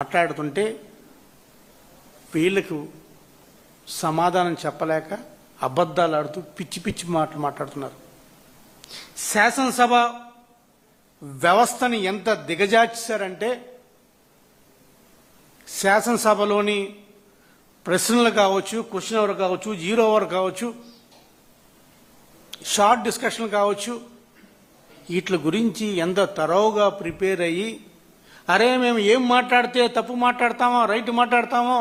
మాట్లాడుతుంటే వీళ్ళకు సమాధానం చెప్పలేక అబద్ధాలు ఆడుతూ పిచ్చి పిచ్చి మాటలు మాట్లాడుతున్నారు. శాసనసభ వ్యవస్థని ఎంత దిగజార్చారంటే శాసనసభలోని ప్రశ్నలు కావచ్చు, క్వశ్చన్ అవర్ కావచ్చు, జీరో అవర్ కావచ్చు, షార్ట్ డిస్కషన్ కావచ్చు, వీటి గురించి ఎంత తరోగా ప్రిపేర్ అయ్యి అరే మేము ఏం మాట్లాడితే తప్పు మాట్లాడతామో రైట్ మాట్లాడతామో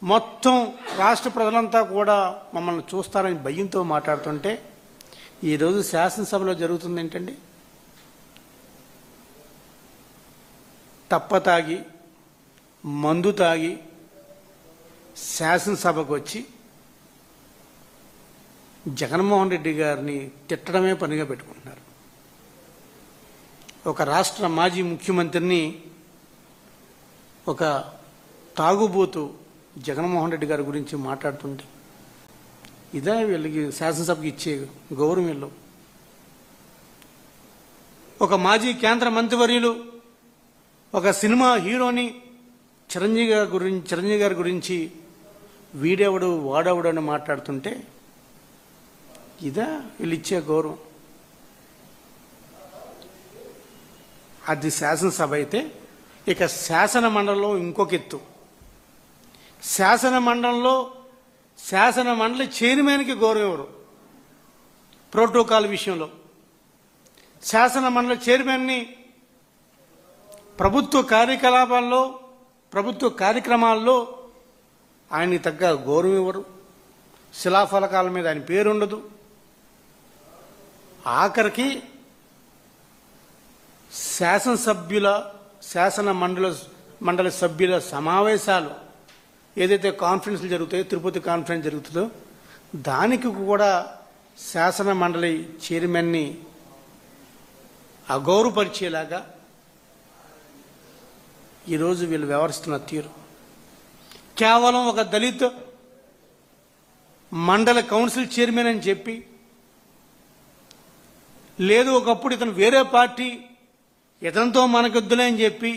మొత్తం రాష్ట్ర ప్రజలంతా కూడా మమ్మల్ని చూస్తారని భయంతో మాట్లాడుతుంటే ఈరోజు శాసనసభలో జరుగుతుంది ఏంటండి? తప్పతాగి మందు తాగి శాసనసభకు వచ్చి జగన్మోహన్ రెడ్డి గారిని తిట్టడమే పనిగా పెట్టుకుంటున్నారు. ఒక రాష్ట్ర మాజీ ముఖ్యమంత్రిని ఒక తాగుబోతు జగన్మోహన్ రెడ్డి గారి గురించి మాట్లాడుతుంటే ఇదే వీళ్ళకి శాసనసభకి ఇచ్చే గౌరవం. వీళ్ళు ఒక మాజీ కేంద్ర మంత్రివర్యులు ఒక సినిమా హీరోని చిరంజీవి గారి గురించి వీడెవడు వాడెవడు అని మాట్లాడుతుంటే ఇదా వీళ్ళు ఇచ్చే గౌరవం? అది శాసనసభ అయితే ఇక శాసన మండలిలో ఇంకొక ఎత్తు. శాసన మండలి చైర్మన్కి గౌరవం ఎవరు? ప్రోటోకాల్ విషయంలో శాసన మండలి చైర్మన్ని ప్రభుత్వ కార్యక్రమాల్లో ఆయనకి తగ్గ గౌరవం ఇవ్వరు. శిలాఫలకాల మీద ఆయన పేరుండదు. ఆఖరికి శాసన మండలి సభ్యుల సమావేశాలు ఏదైతే కాన్ఫరెన్స్లు జరుగుతాయో, తిరుపతి కాన్ఫరెన్స్ జరుగుతుందో దానికి కూడా శాసన మండలి చైర్మన్ని అగౌరవపరిచేలాగా ఈరోజు వీళ్ళు వ్యవహరిస్తున్న తీరు కేవలం ఒక దళిత మండలి కౌన్సిల్ చైర్మన్ అని చెప్పి, లేదు ఒకప్పుడు ఇతను వేరే పార్టీ ఇతనితో మనకొద్దులే అని చెప్పి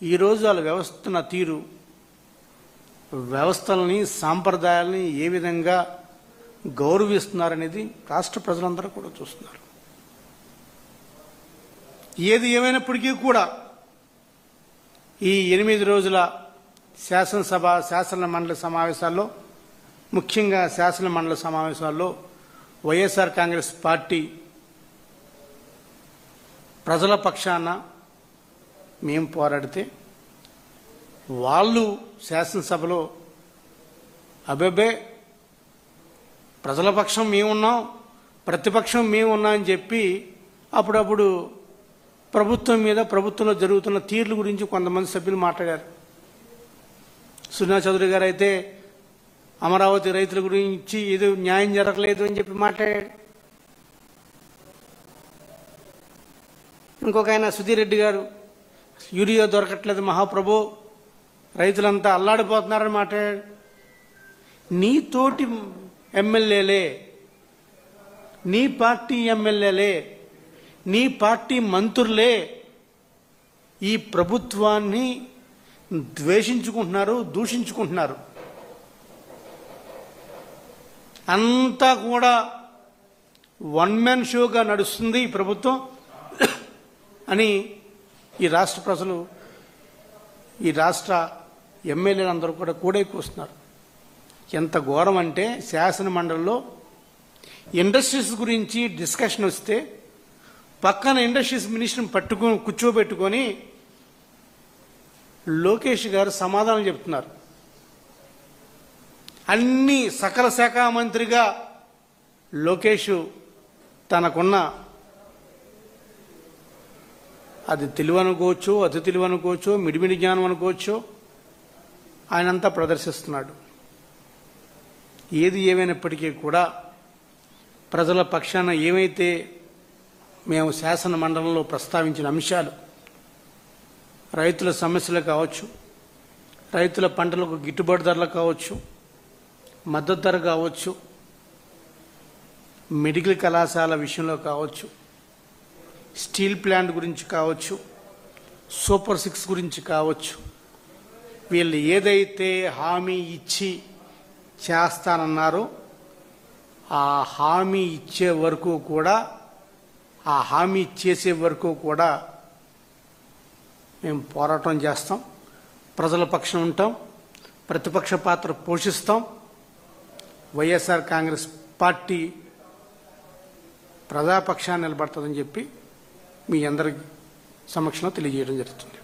ఈరోజు వాళ్ళు వ్యవహరిస్తున్న తీరు, వ్యవస్థలని సాంప్రదాయాలని ఏ విధంగా గౌరవిస్తున్నారనేది రాష్ట్ర ప్రజలందరూ కూడా చూస్తున్నారు. ఏది ఏమైనప్పటికీ కూడా ఈ 8 రోజుల శాసన మండలి సమావేశాల్లో, ముఖ్యంగా శాసన మండలి సమావేశాల్లో వైఎస్ఆర్ కాంగ్రెస్ పార్టీ ప్రజల పక్షాన మేము పోరాడితే వాళ్ళు శాసనసభలో అబెబే ప్రజల పక్షం మేమున్నాం, ప్రతిపక్షం మేమున్నాం అని చెప్పి అప్పుడప్పుడు ప్రభుత్వంలో జరుగుతున్న తీర్ల గురించి కొంతమంది సభ్యులు మాట్లాడారు. సునా చౌదరి గారు అయితే అమరావతి రైతుల గురించి ఏదో న్యాయం జరగలేదు అని చెప్పి మాట్లాడాడు. ఇంకొక ఆయన సుధీర్ రెడ్డి గారు యూరియా దొరకట్లేదు మహాప్రభు, రైతులంతా అల్లాడిపోతున్నారని మాట్లాడాడు. నీ తోటి ఎమ్మెల్యేలే, నీ పార్టీ ఎమ్మెల్యేలే, నీ పార్టీ మంత్రులే ఈ ప్రభుత్వాన్ని ద్వేషించుకుంటున్నారు, దూషించుకుంటున్నారు. అంతా కూడా వన్ మ్యాన్ షోగా నడుస్తుంది ఈ ప్రభుత్వం అని ఈ రాష్ట్ర ప్రజలు, ఈ రాష్ట్ర ఎమ్మెల్యేలందరూ కూడా కూడైపోస్తున్నారు. ఎంత ఘోరం అంటే శాసన మండలిలో ఇండస్ట్రీస్ గురించి డిస్కషన్ వస్తే పక్కన ఇండస్ట్రీస్ మినిస్టర్ని కూర్చోబెట్టుకొని లోకేష్ గారు సమాధానం చెప్తున్నారు. అన్ని సకల శాఖ మంత్రిగా లోకేష్ తనకున్న అది తెలివనుకోవచ్చు, అతి తెలివనుకోవచ్చు, మిడిమిడి జ్ఞానం అనుకోవచ్చు, ఆయనంతా ప్రదర్శిస్తున్నాడు. ఏది ఏమైనప్పటికీ కూడా ప్రజల పక్షాన ఏమైతే మేము శాసన మండలంలో ప్రస్తావించిన అంశాలు, రైతుల సమస్యలు కావచ్చు, రైతుల పంటలకు గిట్టుబాటు ధరలు కావచ్చు, మద్దతు ధర కావచ్చు, మెడికల్ కళాశాల విషయంలో కావచ్చు, స్టీల్ ప్లాంట్ గురించి కావచ్చు, సూపర్ 6 గురించి కావచ్చు, వీళ్ళు ఏదైతే హామీ ఇచ్చి చేస్తానన్నారో ఆ హామీ ఇచ్చే వరకు కూడా, ఆ హామీ చేసే వరకు కూడా మేము పోరాటం చేస్తాం, ప్రజల పక్షం ఉంటాం, ప్రతిపక్ష పాత్ర పోషిస్తాం. వైఎస్ఆర్ కాంగ్రెస్ పార్టీ ప్రజాపక్షాన్ని నిలబడుతుందని చెప్పి మీ అందరి సమక్షంలో తెలియజేయడం జరుగుతుంది.